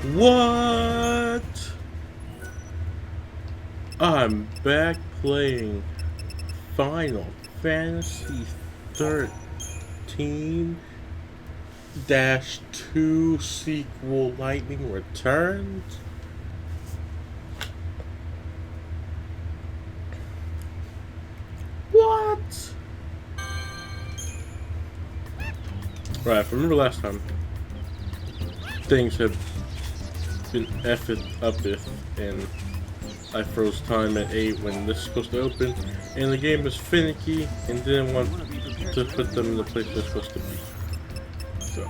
What? I'm back playing Final Fantasy 13-2 sequel Lightning Returns? What? Right, if I remember last time, things have been effed up if, and I froze time at 8 when this is supposed to open, and the game was finicky and didn't want to put them in the place they're supposed to be. So.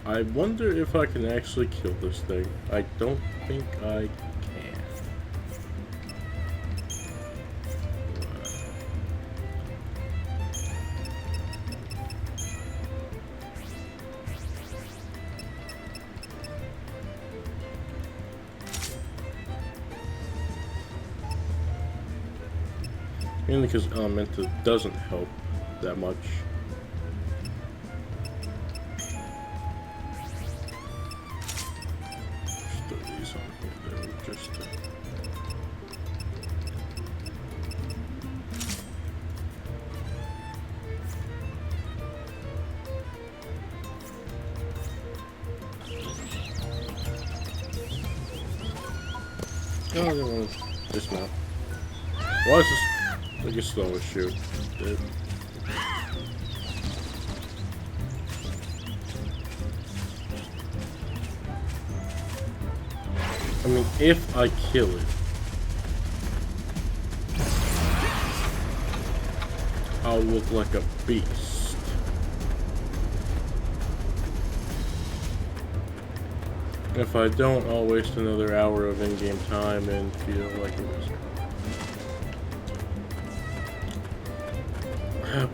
I wonder if I can actually kill this thing. I don't think I can. Mainly because Elemental doesn't help that much. Just throw these on here though, just to... Oh, I don't want to dismount. Why is this like a slower shoot? I mean, if I kill it, I'll look like a beast. If I don't, I'll waste another hour of in-game time and feel like a wizard.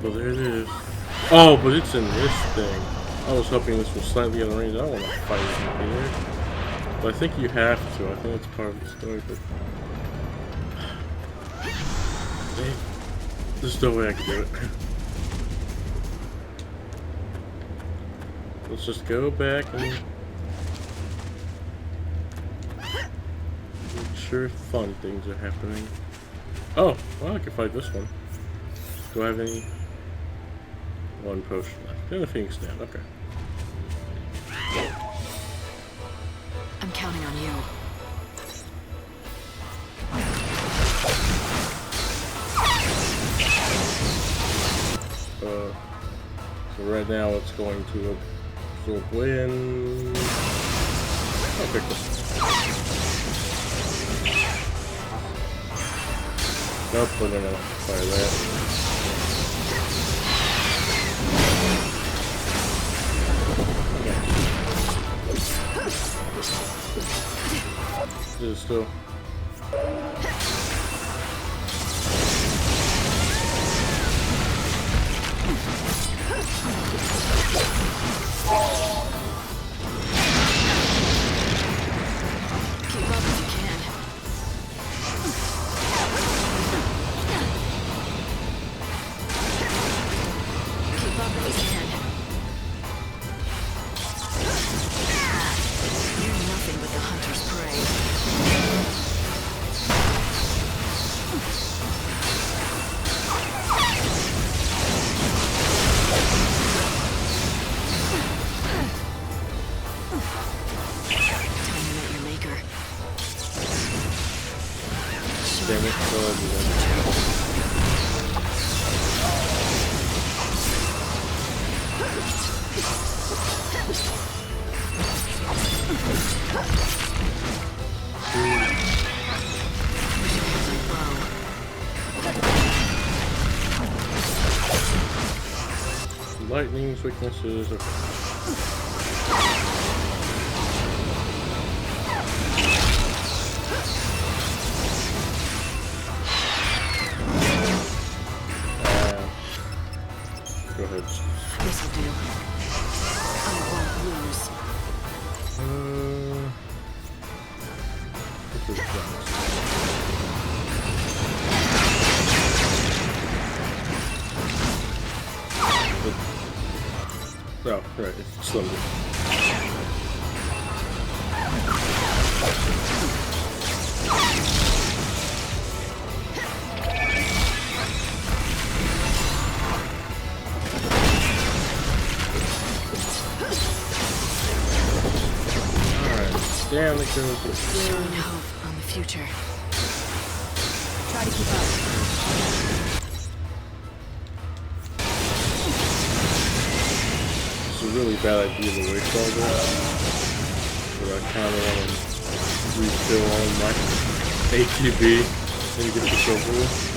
But there it is. Oh, but it's in this thing. I was hoping this was slightly in range. I don't want to fight it here. But I think you have to. I think that's part of the story, but... There's no way I can do it. Let's just go back and... make sure fun things are happening. Oh, well, I can fight this one. Do I have any? One potion left. And a Phoenix stand, okay. I'm counting on you. So right now it's going to absorb wind. I'll pick this. Nope, we're gonna fire that. This is still. Keep up as you can. Keep up as you can. You're nothing but the hunter's prey. Damn it, go ahead and do that. Lightning's weaknesses are... Go ahead. This'll do. I won't lose. This is done. Oh, right, it's slowly. Alright, down it goes. Showing hope on the future. Try to keep up. It's a really bad idea to waste all this. But I kind of want to refill all my ATB and get this over with.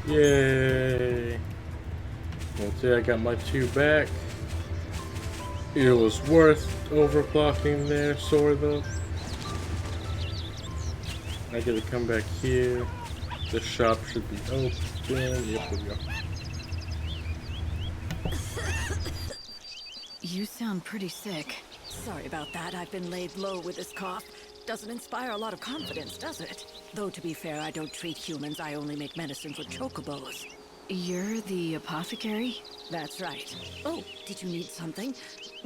Yay! Let's see, I got my 2 back. It was worth overclocking there, sort of. I gotta come back here. The shop should be open. Yep, there we go. You sound pretty sick. Sorry about that. I've been laid low with this cough. Doesn't inspire a lot of confidence, does it? Though, to be fair, I don't treat humans. I only make medicine for chocobos. You're the apothecary? That's right. Oh, did you need something?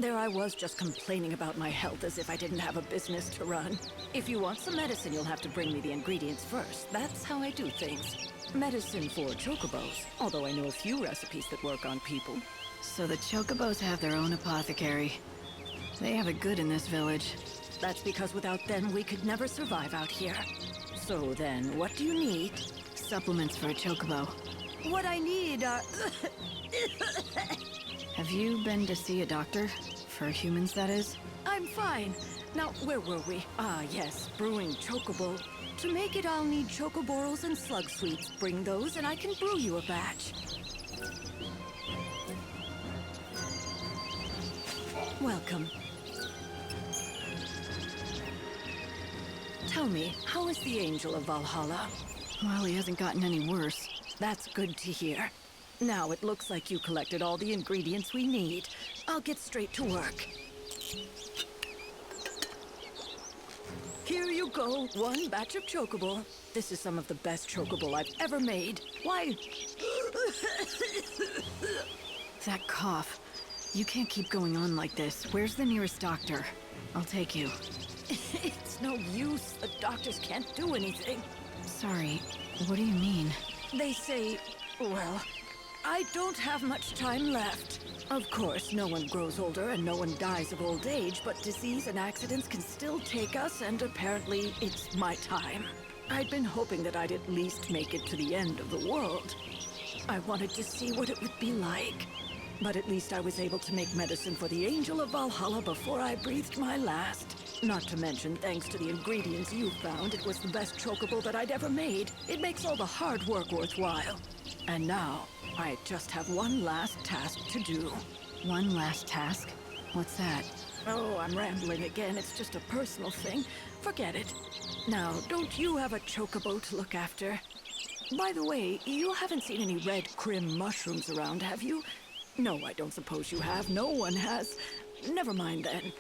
There I was just complaining about my health as if I didn't have a business to run. If you want some medicine, you'll have to bring me the ingredients first. That's how I do things. Medicine for chocobos, although I know a few recipes that work on people. So the chocobos have their own apothecary. They have it good in this village. That's because without them, we could never survive out here. So then, what do you need? Supplements for a chocobo. What I need are... Have you been to see a doctor? For humans, that is? I'm fine. Now, where were we? Ah, yes, brewing chocobo. To make it, I'll need chocoborals and slug sweets. Bring those and I can brew you a batch. Welcome. Tell me, how is the Angel of Valhalla? Well, he hasn't gotten any worse. That's good to hear. Now it looks like you collected all the ingredients we need. I'll get straight to work. Here you go, 1 batch of chocobo. This is some of the best chocobo I've ever made. Why? That cough. You can't keep going on like this. Where's the nearest doctor? I'll take you. It's no use. The doctors can't do anything. Sorry, what do you mean? They say, well, I don't have much time left. Of course, no one grows older and no one dies of old age, but disease and accidents can still take us, and apparently it's my time. I'd been hoping that I'd at least make it to the end of the world. I wanted to see what it would be like. But at least I was able to make medicine for the Angel of Valhalla before I breathed my last. Not to mention, thanks to the ingredients you found, it was the best chocobo that I'd ever made. It makes all the hard work worthwhile. And now, I just have one last task to do. One last task? What's that? Oh, I'm rambling again. It's just a personal thing. Forget it. Now, don't you have a chocobo to look after? By the way, you haven't seen any red crim mushrooms around, have you? No, I don't suppose you have. No one has. Never mind then.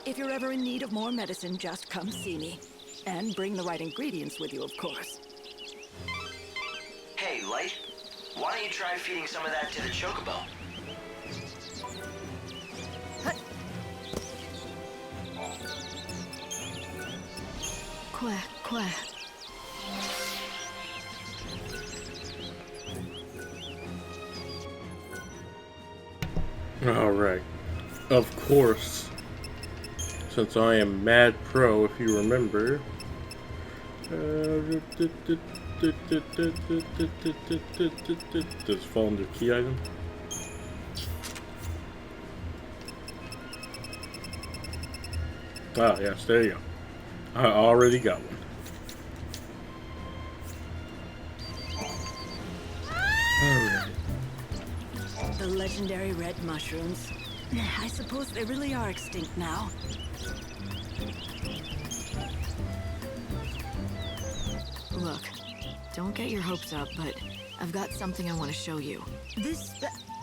If you're ever in need of more medicine, just come see me. And bring the right ingredients with you, of course. Hey, Light. Why don't you try feeding some of that to the chocobo? Quack, quack. Alright. Of course. Since I am Mad Pro, if you remember. Does it fall under key item? Ah, yes, there you go. I already got one. Alright. The legendary red mushrooms. I suppose they really are extinct now. Look, don't get your hopes up, but I've got something I want to show you. This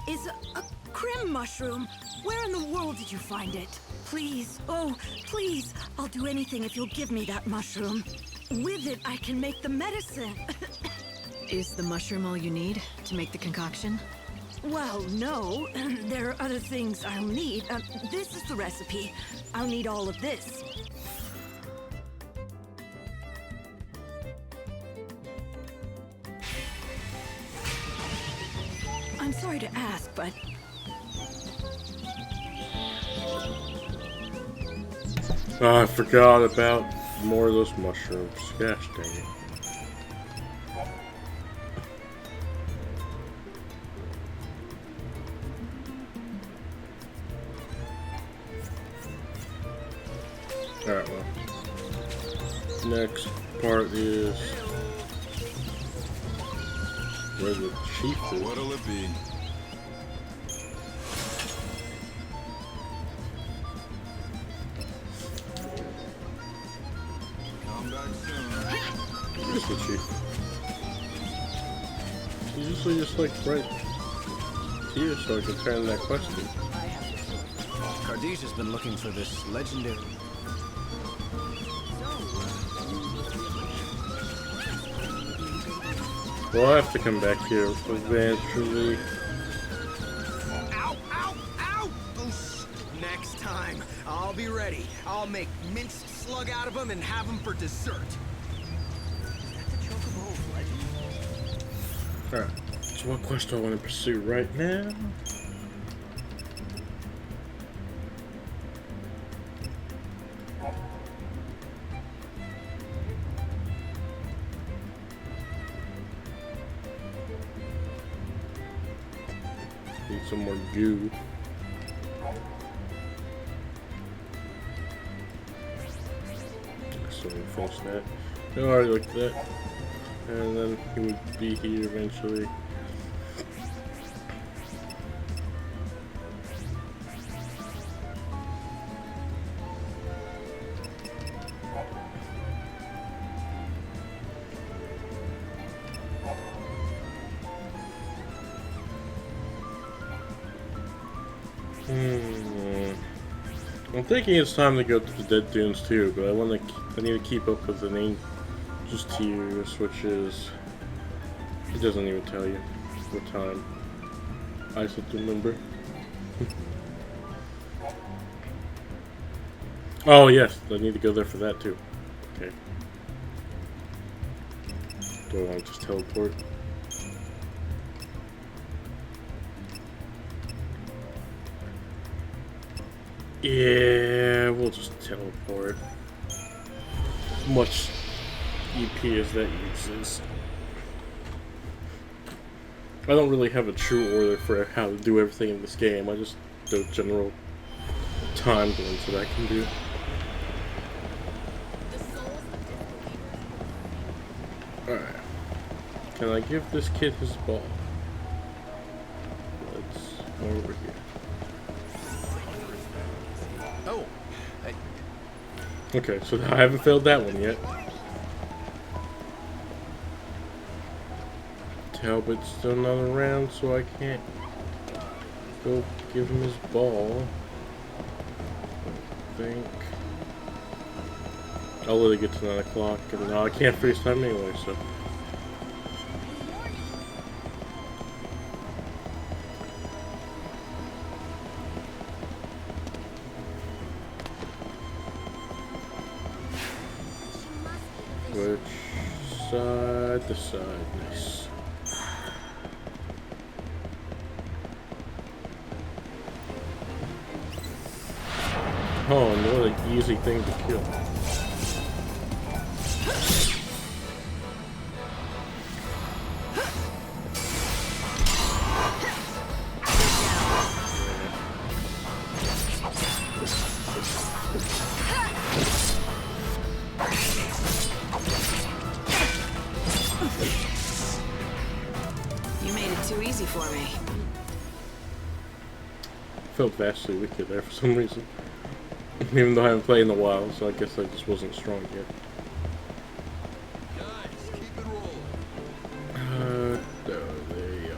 is a crim mushroom. Where in the world did you find it? Please, oh, please, I'll do anything if you'll give me that mushroom. With it, I can make the medicine. Is the mushroom all you need to make the concoction? Well, no. There are other things I'll need. This is the recipe. I'll need all of this. I'm sorry to ask, but Oh, I forgot about more of those mushrooms. Gosh dang it. Alright, well. Next part is where the chief is. What'll it be? Come back soon. Where's the chief? He's usually just like right here so I can turn that quest in. Khadijah's been looking for this legendary... We'll have to come back here eventually. Ow, ow, ow! Oof. Next time, I'll be ready. I'll make minced slug out of them and have them for dessert. That's a chocobo legend. Alright, so what quest do I want to pursue right now? Need some more goo. So we finish that. I already looked at that. And then he would be here eventually. I'm thinking it's time to go to the Dead Dunes too, but I need to keep up with the ninjas tiers, which is, it doesn't even tell you what time. I just have to remember. Oh yes, I need to go there for that too. Okay. Do I want to just teleport? Yeah, we'll just teleport. As much EP as that uses. I don't really have a true order for how to do everything in this game. I just do general time ones that I can do. Alright. Can I give this kid his ball? Let's go over here. Oh, hey. Okay, so I haven't failed that one yet. Talbot's still not around, so I can't go give him his ball. I think. I'll let it get to 9 o'clock, and I can't freeze time anyway, so. Which side? This side. Nice. Oh, and what an easy thing to kill. You made it too easy for me. Felt vastly weaker there for some reason. Even though I haven't played in a while, so I guess I just wasn't strong yet. Guys, keep it rolling. There they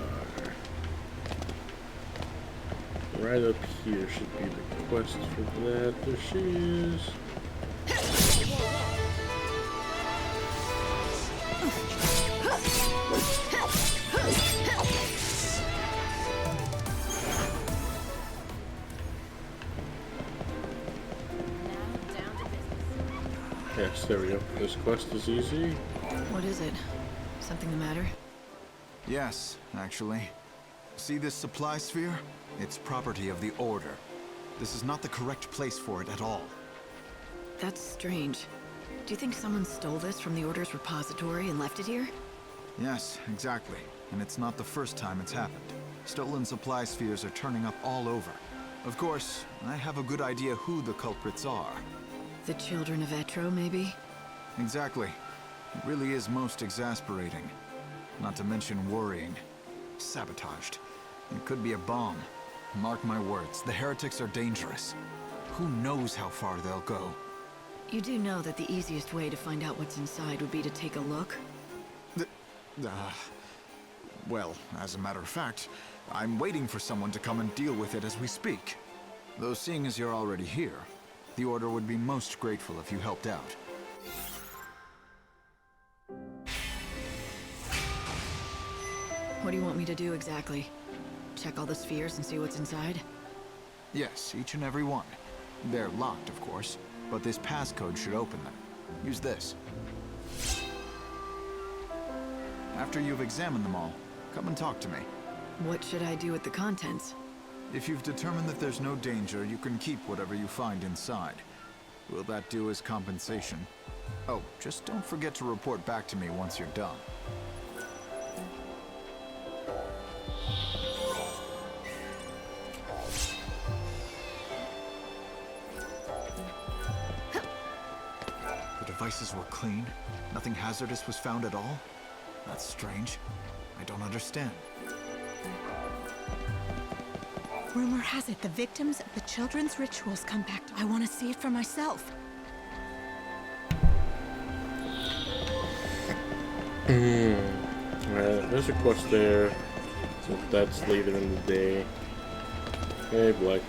are. Right up here should be the quest for that. There she is. Yes, there we go. This quest is easy. What is it? Something the matter? Yes, actually. See this supply sphere? It's property of the Order. This is not the correct place for it at all. That's strange. Do you think someone stole this from the Order's repository and left it here? Yes, exactly. And it's not the first time it's happened. Stolen supply spheres are turning up all over. Of course, I have a good idea who the culprits are. The children of Etro, maybe? Exactly. It really is most exasperating. Not to mention worrying. Sabotaged. It could be a bomb. Mark my words, the heretics are dangerous. Who knows how far they'll go? You do know that the easiest way to find out what's inside would be to take a look? Well, as a matter of fact, I'm waiting for someone to come and deal with it as we speak. Though seeing as you're already here, the Order would be most grateful if you helped out. What do you want me to do exactly? Check all the spheres and see what's inside? Yes, each and every one. They're locked, of course, but this passcode should open them. Use this. After you've examined them all, come and talk to me. What should I do with the contents? If you've determined that there's no danger, you can keep whatever you find inside. Will that do as compensation? Oh, just don't forget to report back to me once you're done. The devices were clean? Nothing hazardous was found at all? That's strange. I don't understand. Rumor has it the victims of the children's rituals come back. I want to see it for myself. Alright, there's a quest there. So that's later in the day. Hey, Black.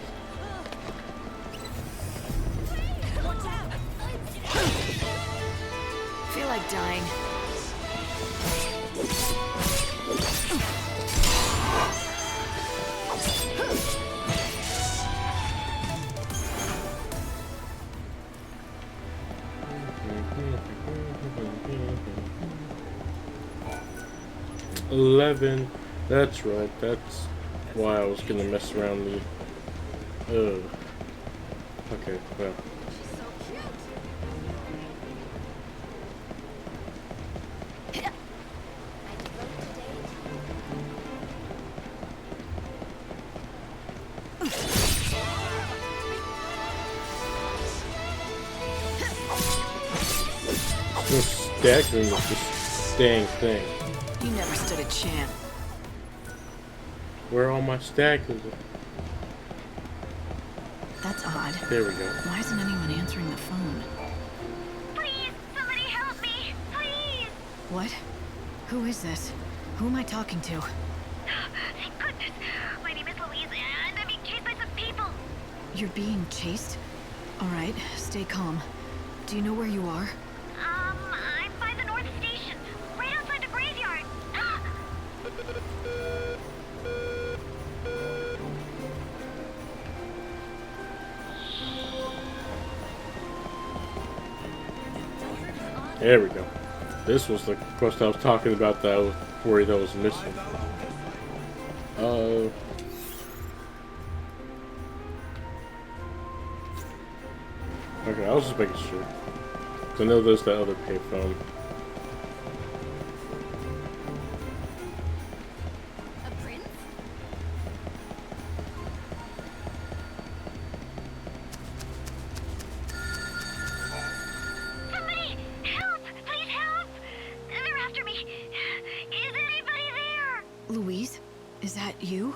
Feel like dying. $11. That's right. That's why I was gonna mess around the. Okay. Well. No staggering with this dang thing. You never stood a chance. Where are all my staggers? That's odd. There we go. Why isn't anyone answering the phone? Please, somebody help me! Please! What? Who is this? Who am I talking to? Thank goodness. My name is Louise, and I'm being chased by some people. You're being chased? Alright, stay calm. Do you know where you are? I'm by the North Station, right outside the graveyard. There we go. This was the quest I was talking about that I was worried I was missing. Okay, I was just making sure. 'Cause I know there's that other payphone. A prince? Somebody! Help! Please help! They're after me. Is anybody there? Louise? Is that you?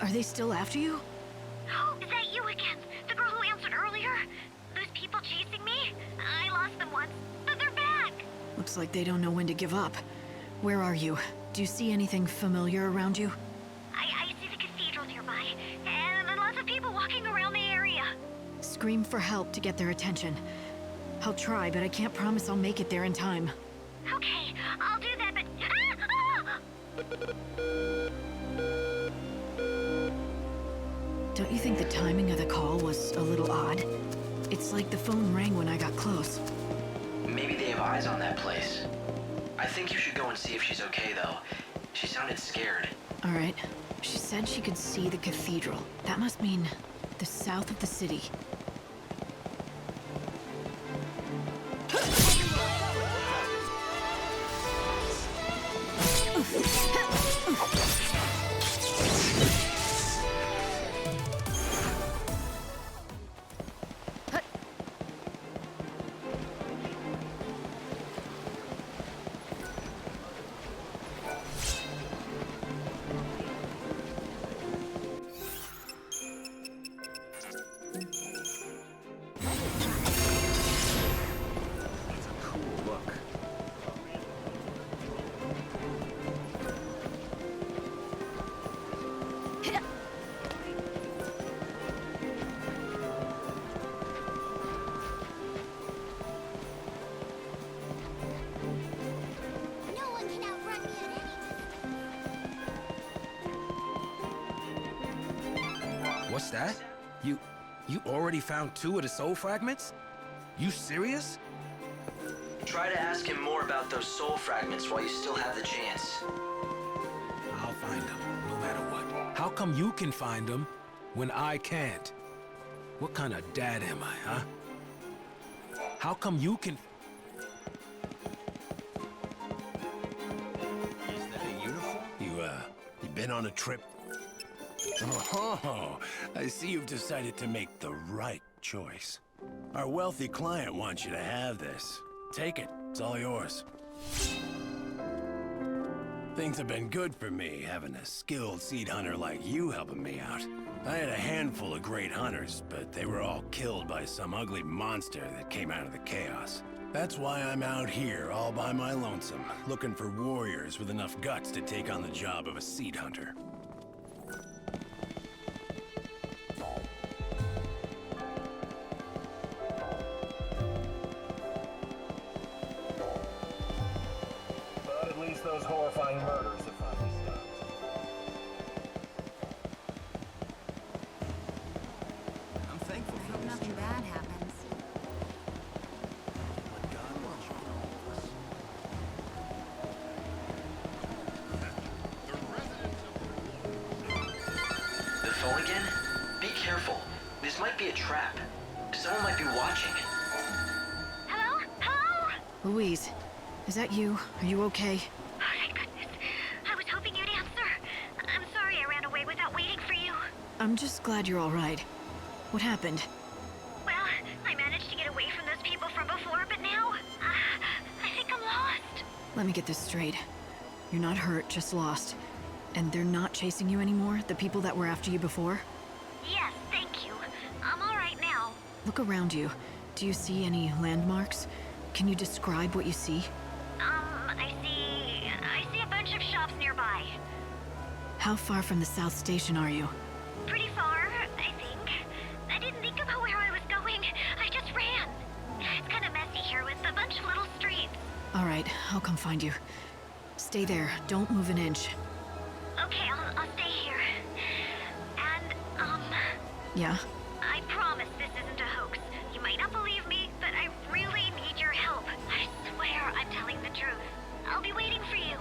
Are they still after you? Oh, is that you again? The girl who answered earlier? Those people chasing me? I lost them once, but they're back. Looks like they don't know when to give up. Where are you? Do you see anything familiar around you? I see the cathedral nearby, and then lots of people walking around the area. Scream for help to get their attention. I'll try, but I can't promise I'll make it there in time. Okay, I'll do that, but... Don't you think the timing of the call was a little odd? It's like the phone rang when I got close. Maybe they have eyes on that place. I think you should go and see if she's okay, though. She sounded scared. All right. She said she could see the cathedral. That must mean the south of the city. That's a cool look. No one can outrun me at any... What's that? You already found 2 of the soul fragments? You serious? Try to ask him more about those soul fragments while you still have the chance. I'll find them, no matter what. How come you can find them when I can't? What kind of dad am I, huh? How come you can... Is that a uniform? You been on a trip? Oh, I see you've decided to make the right choice. Our wealthy client wants you to have this. Take it, it's all yours. Things have been good for me, having a skilled seed hunter like you helping me out. I had a handful of great hunters, but they were all killed by some ugly monster that came out of the chaos. That's why I'm out here all by my lonesome, looking for warriors with enough guts to take on the job of a seed hunter. But at least those horrifying murders have finally stopped. I'm thankful for this Nothing trip. bad happens. But God loves you for all of us. The phone again? Be careful. This might be a trap. Someone might be watching. Hello? Hello? Louise, is that you? Are you okay? Oh, thank goodness. I was hoping you'd answer. I'm sorry I ran away without waiting for you. I'm just glad you're all right. What happened? Well, I managed to get away from those people from before, but now... I think I'm lost. Let me get this straight. You're not hurt, just lost. And they're not chasing you anymore? The people that were after you before? Yes, thank you. I'm all right now. Look around you. Do you see any landmarks? Can you describe what you see? I see a bunch of shops nearby. How far from the South Station are you? Pretty far, I think. I didn't think about where I was going. I just ran. It's kind of messy here with a bunch of little streets. All right, I'll come find you. Stay there. Don't move an inch. Okay, I'll stay here. And, Yeah? I promise this isn't a hoax. You might not believe me, but I really need your help. I swear I'm telling the truth. I'll be waiting for you.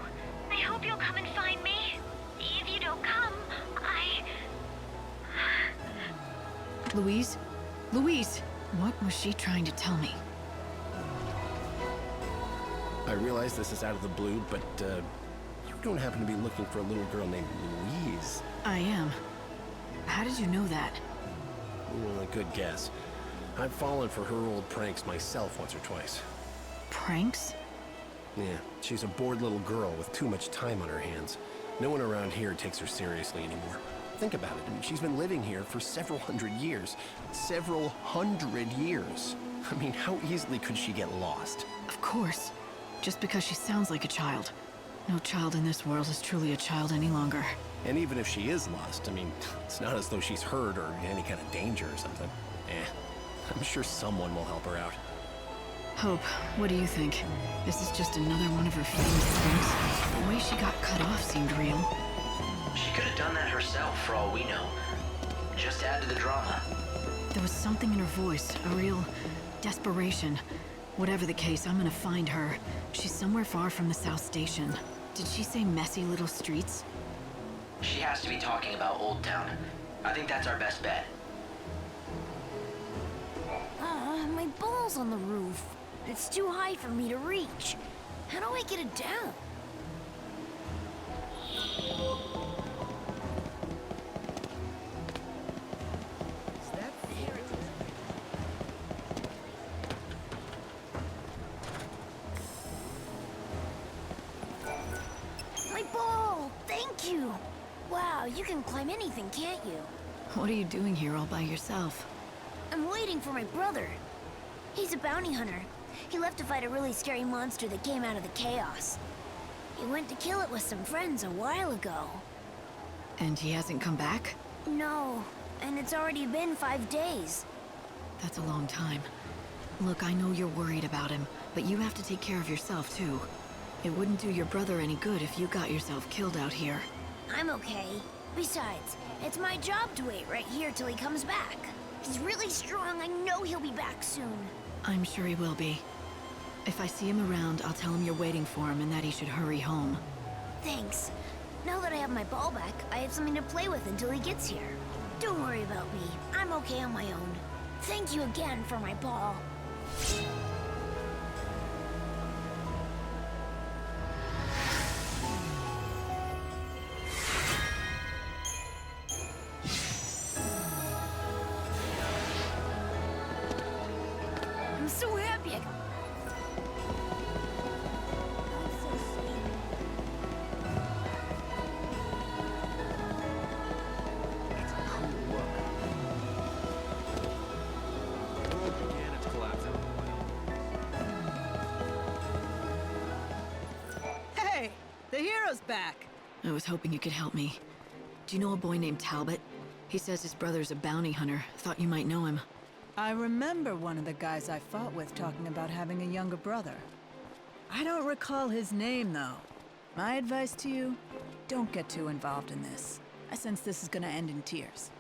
I hope you'll come and find me. If you don't come, Louise? Louise! What was she trying to tell me? I realize this is out of the blue, but, you don't happen to be looking for a little girl named Louise? I am. How did you know that? Well, a good guess. I've fallen for her old pranks myself once or twice. Pranks? Yeah, she's a bored little girl with too much time on her hands. No one around here takes her seriously anymore. Think about it. I mean, she's been living here for several hundred years. Several hundred years. I mean, how easily could she get lost? Of course. Just because she sounds like a child. No child in this world is truly a child any longer. And even if she is lost, I mean, it's not as though she's hurt or in any kind of danger or something. I'm sure someone will help her out. Hope, what do you think? This is just another one of her famous pranks? The way she got cut off seemed real. She could have done that herself, for all we know. Just add to the drama. There was something in her voice, a real desperation. Whatever the case, I'm gonna find her. She's somewhere far from the South Station. Did she say messy little streets? She has to be talking about Old Town. I think that's our best bet. My ball's on the roof. It's too high for me to reach. How do I get it down? My ball! Thank you! Wow, you can climb anything, can't you? What are you doing here all by yourself? I'm waiting for my brother. He's a bounty hunter. He left to fight a really scary monster that came out of the chaos. He went to kill it with some friends a while ago. And he hasn't come back? No, and it's already been 5 days. That's a long time. Look, I know you're worried about him, but you have to take care of yourself too. It wouldn't do your brother any good if you got yourself killed out here. I'm okay. Besides, it's my job to wait right here till he comes back. He's really strong. I know he'll be back soon. I'm sure he will be. If I see him around, I'll tell him you're waiting for him and that he should hurry home. Thanks. Now that I have my ball back, I have something to play with until he gets here. Don't worry about me. I'm okay on my own. Thank you again for my ball. I'm so happy. Hey, the hero's back. I was hoping you could help me. Do you know a boy named Talbot? He says his brother's a bounty hunter. Thought you might know him. I remember one of the guys I fought with talking about having a younger brother. I don't recall his name, though. My advice to you, don't get too involved in this. I sense this is gonna end in tears.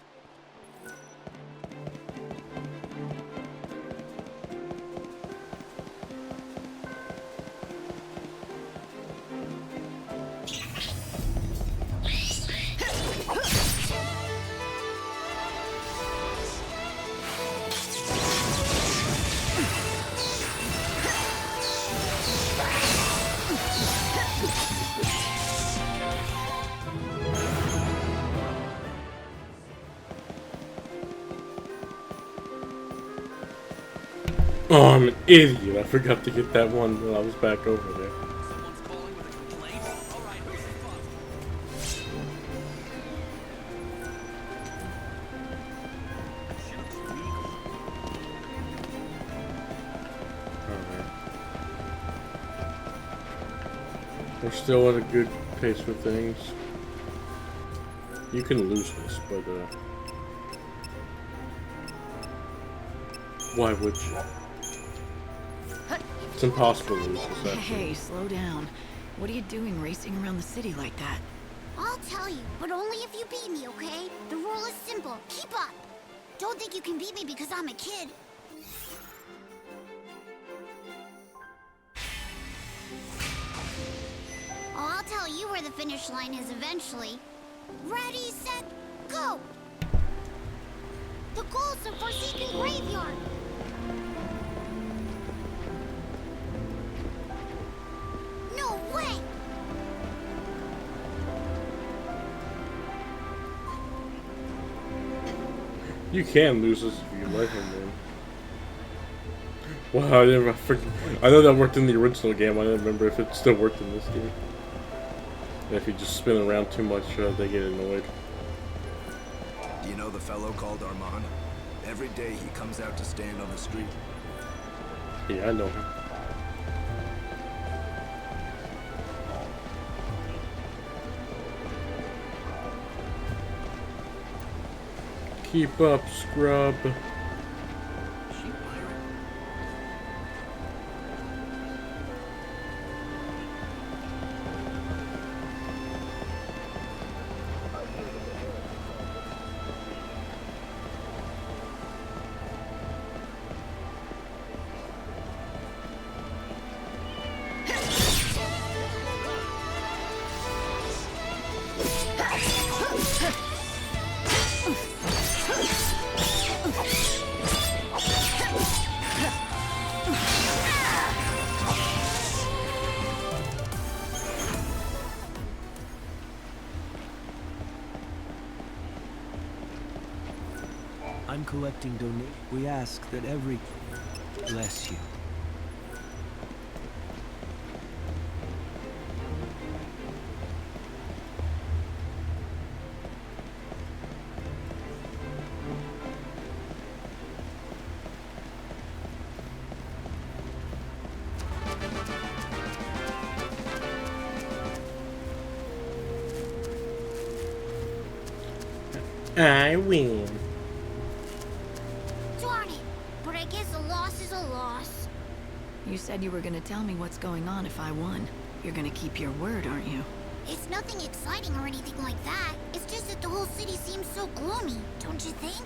Oh, I'm an idiot. I forgot to get that one when I was back over there. Alright. We're still at a good pace with things. You can lose this, but why would you? It's impossible to lose this, actually. Hey, slow down. What are you doing racing around the city like that? I'll tell you, but only if you beat me, okay? The rule is simple. Keep up. Don't think you can beat me because I'm a kid. Oh, I'll tell you where the finish line is eventually. Ready, set, go! The goal's the Forsaken Graveyard. No way! You can lose this if you let him win. Wow, I know that worked in the original game. I don't remember if it still worked in this game. And if you just spin around too much, they get annoyed. Do you know the fellow called Armand? Every day he comes out to stand on the street. Yeah, I know him. Keep up, scrub. I'm collecting donations. We ask that every... Bless you. I win. Darn it! But I guess a loss is a loss. You said you were gonna tell me what's going on if I won. You're gonna keep your word, aren't you? It's nothing exciting or anything like that. It's just that the whole city seems so gloomy, don't you think?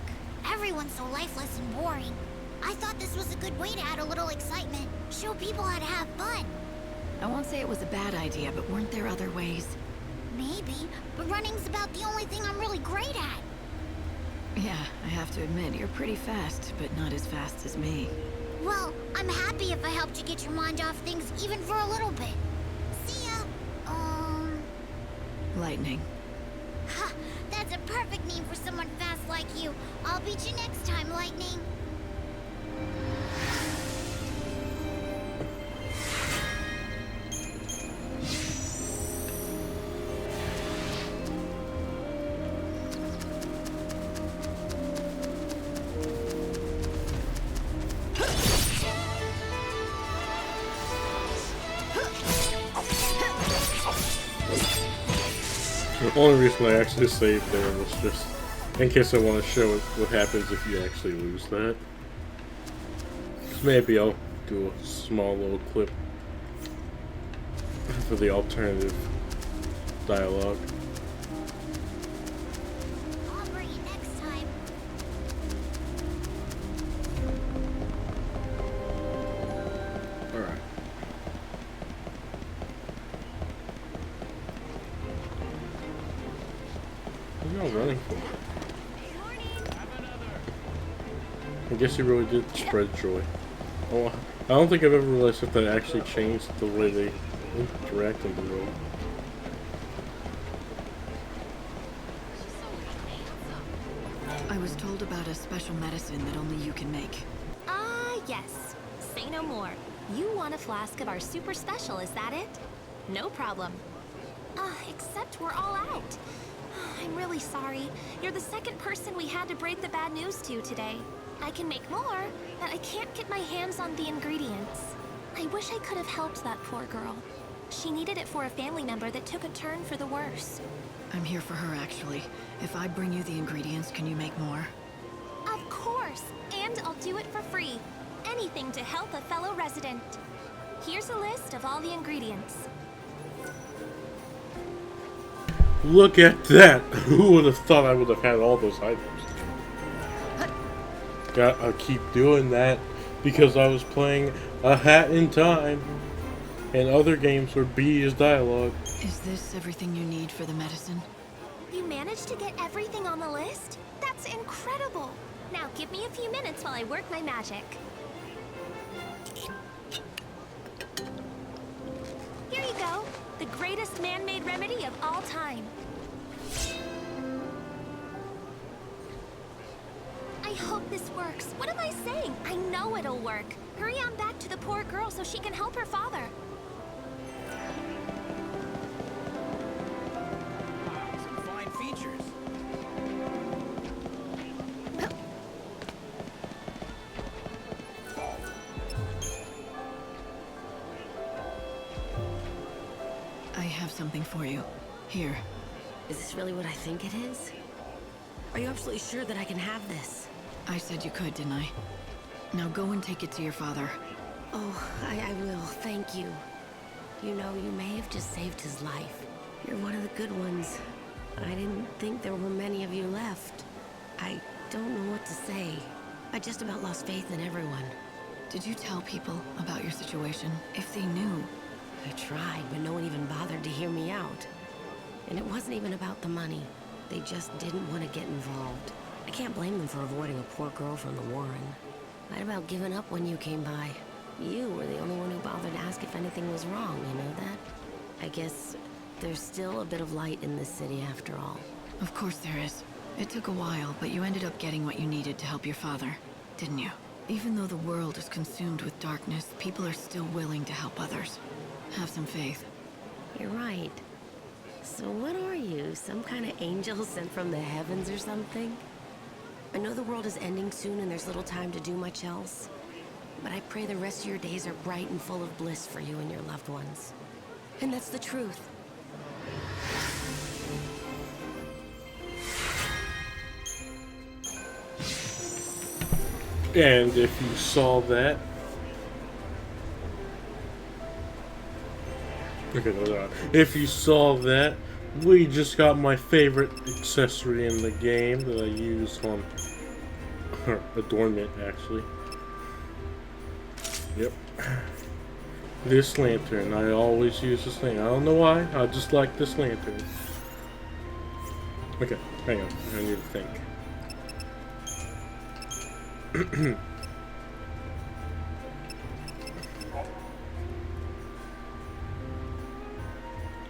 Everyone's so lifeless and boring. I thought this was a good way to add a little excitement, show people how to have fun. I won't say it was a bad idea, but weren't there other ways? Maybe, but running's about the only thing I'm really great at. Yeah, I have to admit, you're pretty fast, but not as fast as me. Well, I'm happy if I helped you get your mind off things even for a little bit. See ya. Lightning. Ha! That's a perfect name for someone fast like you. I'll beat you next time, Lightning. The only reason I actually saved there was just in case I want to show what happens if you actually lose that. 'Cause maybe I'll do a small little clip for the alternative dialogue. I'll bring it next time. Alright. What are y'all running for? I guess you really did spread joy. Oh, I don't think I've ever realized if that actually changed the way they interact in the world. I was told about a special medicine that only you can make. Ah, yes. Say no more. You want a flask of our super special, is that it? No problem. Except we're all out. I'm really sorry. You're the second person we had to break the bad news to today. I can make more, but I can't get my hands on the ingredients. I wish I could have helped that poor girl. She needed it for a family member that took a turn for the worse. I'm here for her, actually. If I bring you the ingredients, can you make more? Of course, and I'll do it for free. Anything to help a fellow resident. Here's a list of all the ingredients. Look at that! Who would have thought I would have had all those items? Gotta keep doing that because I was playing A Hat in Time and other games where B is dialogue. Is this everything you need for the medicine? You managed to get everything on the list? That's incredible! Now give me a few minutes while I work my magic. Here you go. best man-made remedy of all time. I hope this works. What am I saying? I know it'll work. Hurry on back to the poor girl so she can help her father. Some fine features. I have something for you. Here. Is this really what I think it is? Are you absolutely sure that I can have this? I said you could, didn't I? Now go and take it to your father. Oh, I will. Thank you. You know, you may have just saved his life. You're one of the good ones. I didn't think there were many of you left. I don't know what to say. I just about lost faith in everyone. Did you tell people about your situation? If they knew? I tried, but no one even bothered to hear me out. And it wasn't even about the money. They just didn't want to get involved. I can't blame them for avoiding a poor girl from the Warren. I'd about given up when you came by. You were the only one who bothered to ask if anything was wrong, you know that? I guess there's still a bit of light in this city after all. Of course there is. It took a while, but you ended up getting what you needed to help your father, didn't you? Even though the world is consumed with darkness, people are still willing to help others. Have some faith. You're right. So what are you? Some kind of angel sent from the heavens or something? I know the world is ending soon and there's little time to do much else. But I pray the rest of your days are bright and full of bliss for you and your loved ones. And that's the truth. And if you saw that... Okay, no. If you saw that, we just got my favorite accessory in the game that I use on adornment, actually. Yep. This lantern. I always use this thing. I don't know why. I just like this lantern. Okay, hang on. I need to think.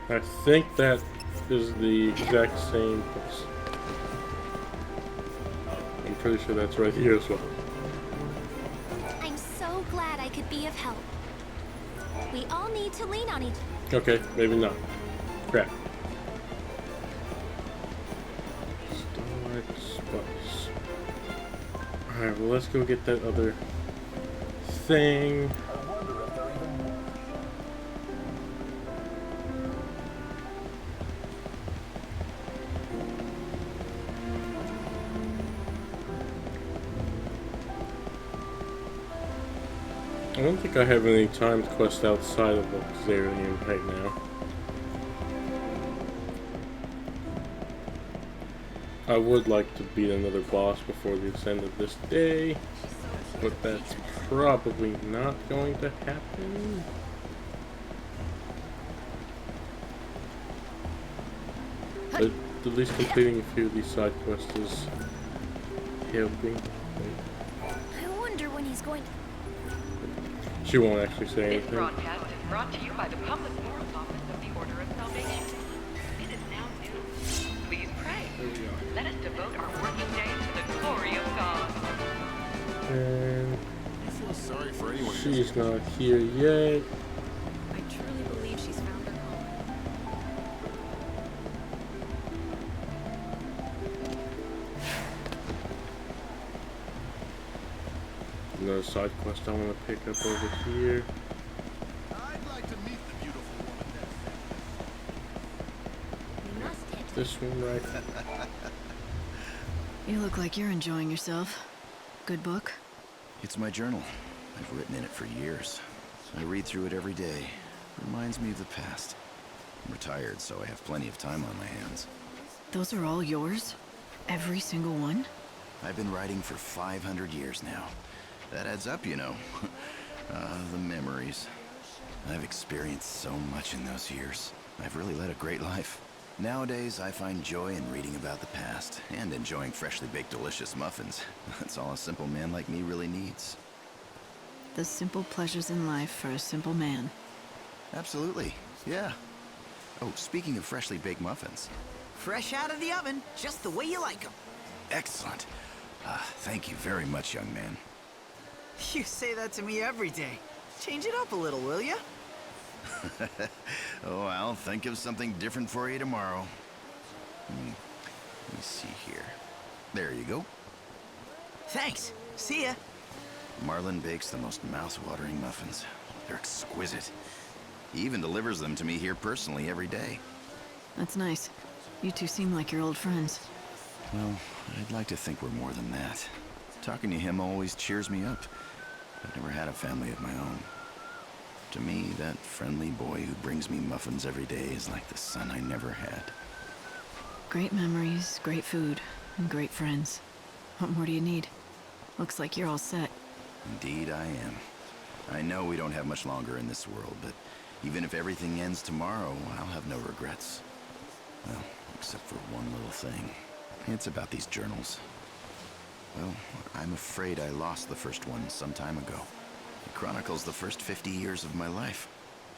I think that is the exact same place. I'm pretty sure that's right here as well. I'm so glad I could be of help. We all need to lean on each other. Okay, maybe not. Crap. Starlight Spice. Alright, well let's go get that other thing. I don't think I have any timed quest outside of the Xarian right now. I would like to beat another boss before the end of this day, but that's probably not going to happen. But at least completing a few of these side quests is helping. I wonder when he's going to... She won't actually say This anything. broadcast is brought to you by the Public Morals Office of the Order of Salvation. It is now noon. Please pray. Let us devote our working day to the glory of God. And I feel sorry for anyone. she's not here yet. I truly believe she's found her calling. Another side quest I want to pick up over here. I'd like to meet the beautiful woman. This one right. You look like you're enjoying yourself. Good book? It's my journal. I've written in it for years. I read through it every day. Reminds me of the past. I'm retired, so I have plenty of time on my hands. Those are all yours? Every single one? I've been writing for 500 years now. That adds up, you know. The memories. I've experienced so much in those years. I've really led a great life. Nowadays, I find joy in reading about the past and enjoying freshly baked delicious muffins. That's all a simple man like me really needs. The simple pleasures in life for a simple man. Absolutely, yeah. Oh, speaking of freshly baked muffins. Fresh out of the oven, just the way you like them. Excellent. Thank you very much, young man. You say that to me every day. Change it up a little, will ya? Oh, I'll think of something different for you tomorrow. Let me see here. There you go. Thanks. See ya. Marlin bakes the most mouth-watering muffins. They're exquisite. He even delivers them to me here personally every day. That's nice. You two seem like you're old friends. Well, I'd like to think we're more than that. Talking to him always cheers me up. I've never had a family of my own. To me, that friendly boy who brings me muffins every day is like the son I never had. Great memories, great food, and great friends. What more do you need? Looks like you're all set. Indeed I am. I know we don't have much longer in this world, but even if everything ends tomorrow, I'll have no regrets. Well, except for one little thing. It's about these journals. Well, I'm afraid I lost the first one some time ago. It chronicles the first 50 years of my life.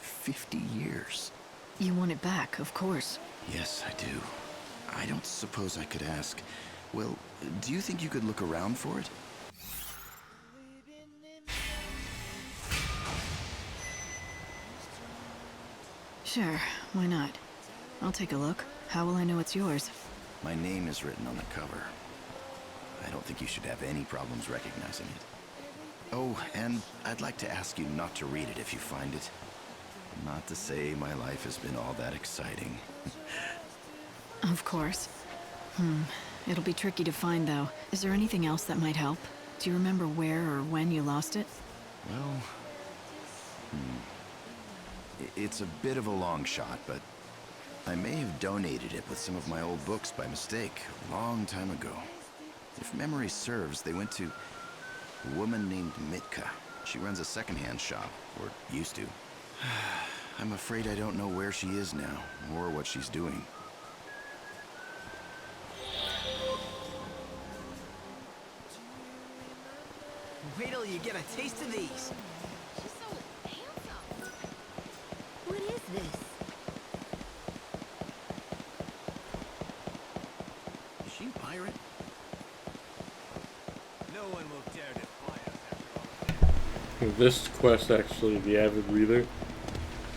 50 years. You want it back, of course. Yes, I do. I don't suppose I could ask. Well, do you think you could look around for it? Sure, why not? I'll take a look. How will I know it's yours? My name is written on the cover. I don't think you should have any problems recognizing it. Oh, and I'd like to ask you not to read it if you find it. Not to say my life has been all that exciting. Of course. It'll be tricky to find, though. Is there anything else that might help? Do you remember where or when you lost it? Well... It's a bit of a long shot, but I may have donated it with some of my old books by mistake, a long time ago. If memory serves, they went to a woman named Mitka. She runs a secondhand shop, or used to. I'm afraid I don't know where she is now, or what she's doing. Wait till you get a taste of these. What is this? Is she a pirate? No one will dare defy us after all. This quest, actually, the Avid Reader,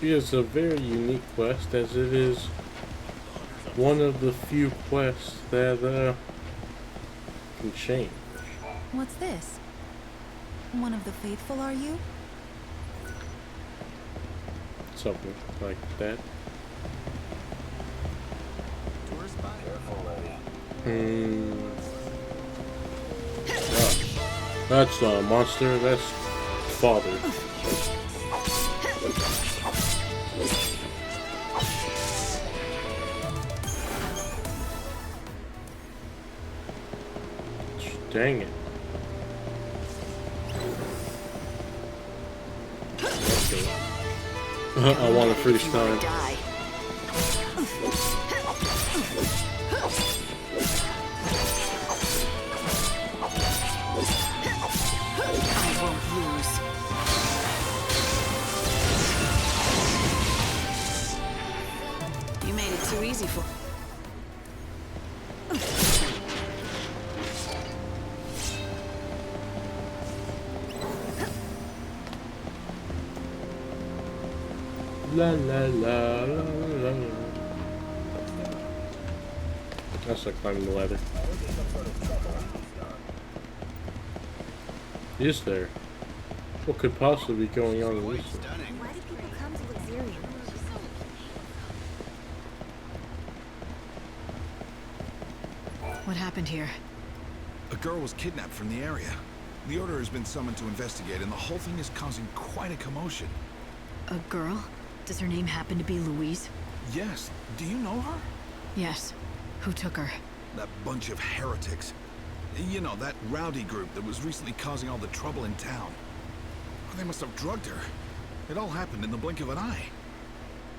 is a very unique quest, as it is one of the few quests that can change. What's this? One of the faithful, are you? Something like that. Oh, that's not a monster, that's father. Dang it. I want to freeze time. I won't lose. You made it too easy for... La la la la la la. That's like climbing the ladder. Is there? What could possibly be going on in this? Why do people come to Luxurium? What happened here? A girl was kidnapped from the area. The Order has been summoned to investigate, and the whole thing is causing quite a commotion. A girl? Does her name happen to be Louise? Yes. Do you know her? Yes. Who took her? That bunch of heretics. You know, that rowdy group that was recently causing all the trouble in town. They must have drugged her. It all happened in the blink of an eye.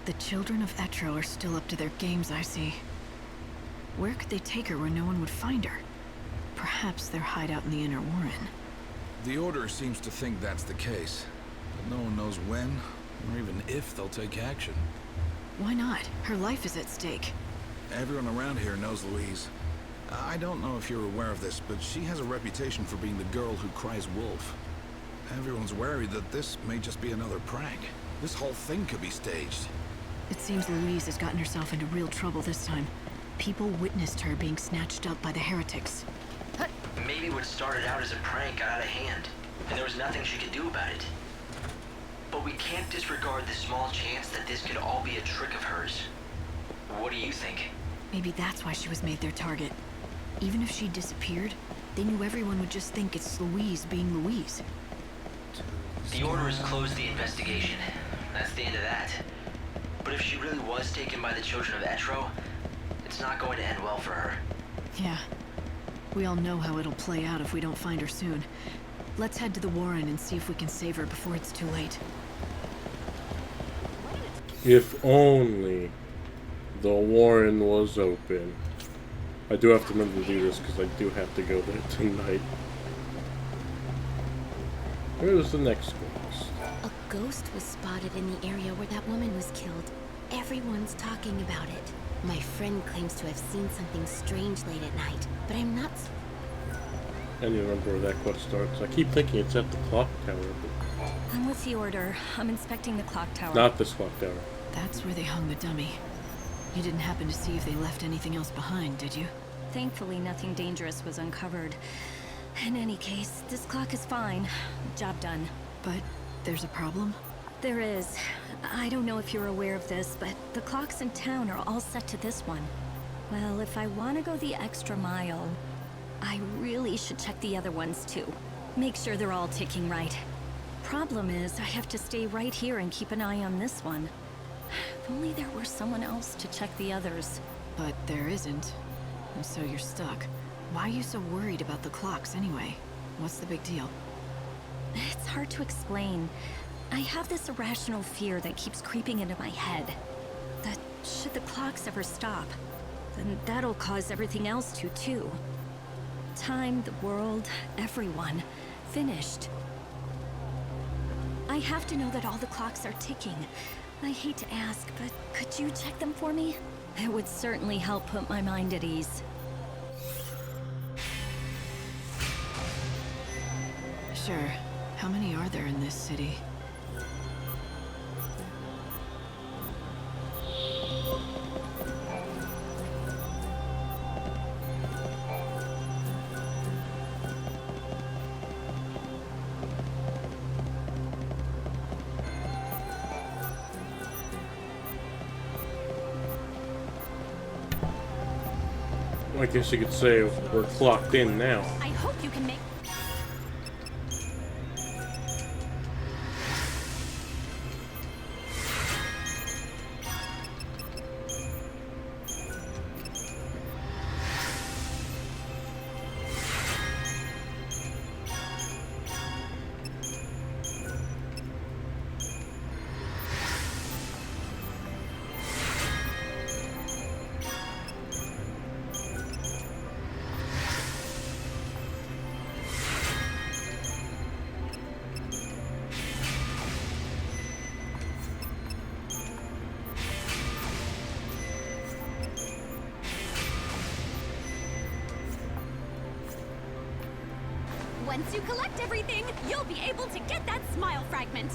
The children of Etro are still up to their games, I see. Where could they take her where no one would find her? Perhaps their hideout in the Inner Warren. The Order seems to think that's the case. But no one knows when, or even if they'll take action. Why not? Her life is at stake. Everyone around here knows Louise. I don't know if you're aware of this, but she has a reputation for being the girl who cries wolf. Everyone's worried that this may just be another prank. This whole thing could be staged. It seems Louise has gotten herself into real trouble this time. People witnessed her being snatched up by the heretics. Maybe what started out as a prank got out of hand, and there was nothing she could do about it. But we can't disregard the small chance that this could all be a trick of hers. What do you think? Maybe that's why she was made their target. Even if she disappeared, they knew everyone would just think it's Louise being Louise. The Order has closed the investigation. That's the end of that. But if she really was taken by the children of Etro, it's not going to end well for her. Yeah. We all know how it'll play out if we don't find her soon. Let's head to the Warren and see if we can save her before it's too late. If only the Warren was open. I do have to remember to do this because I do have to go there tonight. Where's the next ghost? A ghost was spotted in the area where that woman was killed. Everyone's talking about it. My friend claims to have seen something strange late at night, but I'm not... I need to remember where that quest starts. I keep thinking it's at the clock tower, but... I'm with the Order. I'm inspecting the clock tower. Not this clock tower. That's where they hung the dummy. You didn't happen to see if they left anything else behind, did you? Thankfully, nothing dangerous was uncovered. In any case, this clock is fine. Job done. But there's a problem? There is. I don't know if you're aware of this, but the clocks in town are all set to this one. Well, if I want to go the extra mile, I really should check the other ones too. Make sure they're all ticking right. Problem is, I have to stay right here and keep an eye on this one. If only there were someone else to check the others. But there isn't. And so you're stuck. Why are you so worried about the clocks anyway? What's the big deal? It's hard to explain. I have this irrational fear that keeps creeping into my head. That should the clocks ever stop, then that'll cause everything else to too. Time, the world, everyone. Finished. I have to know that all the clocks are ticking. I hate to ask, but could you check them for me? It would certainly help put my mind at ease. Sure. How many are there in this city? I guess you could say we're clocked in now. I hope you can make... Once you collect everything, you'll be able to get that smile fragment.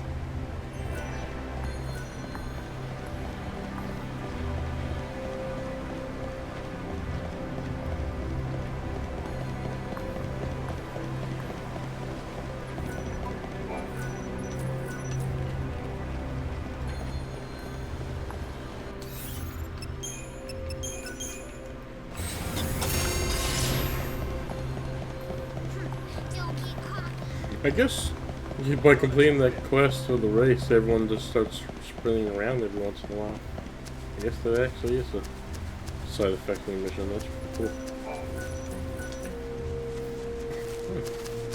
I guess by completing that quest or the race, everyone just starts sprinting around every once in a while. I guess that actually is a side effect of the mission. That's pretty cool.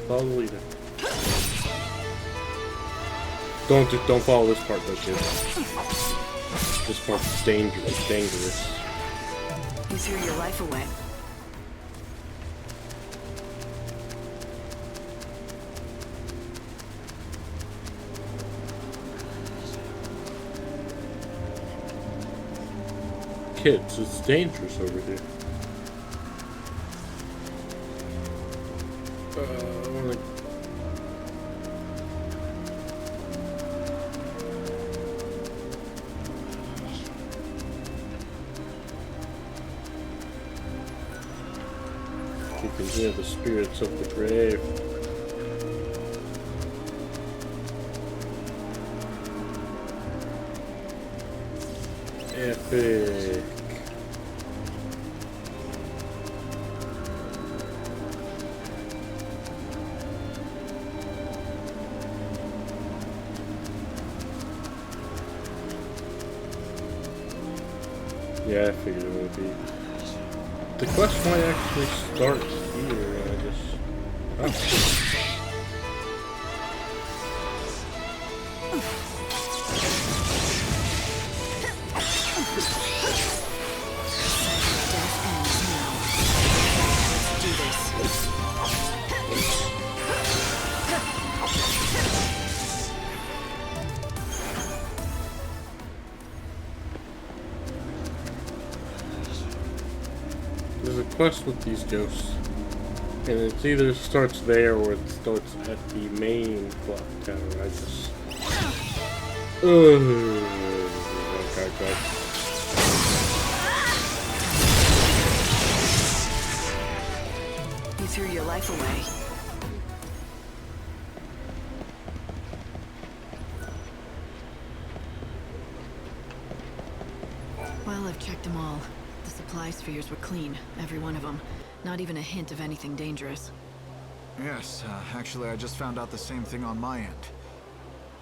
Follow the leader. Don't follow this part though, kid. This part's dangerous. You threw your life away. kids. It's dangerous over here. I wanna... You can hear the spirits of the grave. Epic. Yeah, I figured it would be. The quest might actually start here, and I just... Oh. There's a quest with these ghosts, and it either starts there or it starts at the main clock tower. I just... Okay, God. You threw your life away. Well, I've checked them all. The supply spheres were clean, every one of them. Not even a hint of anything dangerous. Yes, actually I just found out the same thing on my end.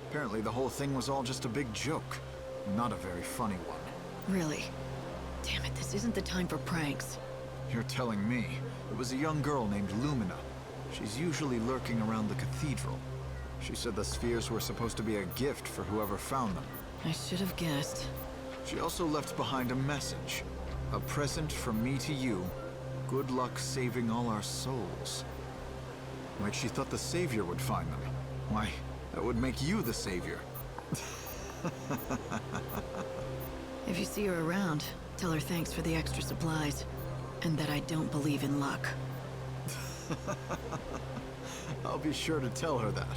Apparently the whole thing was all just a big joke. Not a very funny one. Really? Damn it, this isn't the time for pranks. You're telling me. It was a young girl named Lumina. She's usually lurking around the cathedral. She said the spheres were supposed to be a gift for whoever found them. I should have guessed. She also left behind a message. A present from me to you. Good luck saving all our souls. Like she thought the Savior would find them. Why, that would make you the Savior. If you see her around, tell her thanks for the extra supplies. And that I don't believe in luck. I'll be sure to tell her that.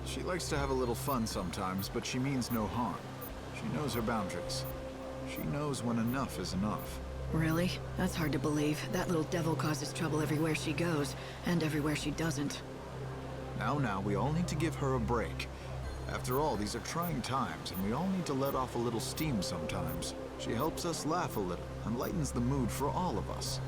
She likes to have a little fun sometimes, but she means no harm. She knows her boundaries. She knows when enough is enough. Really? That's hard to believe. That little devil causes trouble everywhere she goes, and everywhere she doesn't. Now, we all need to give her a break. After all, these are trying times, and we all need to let off a little steam sometimes. She helps us laugh a little, and lightens the mood for all of us.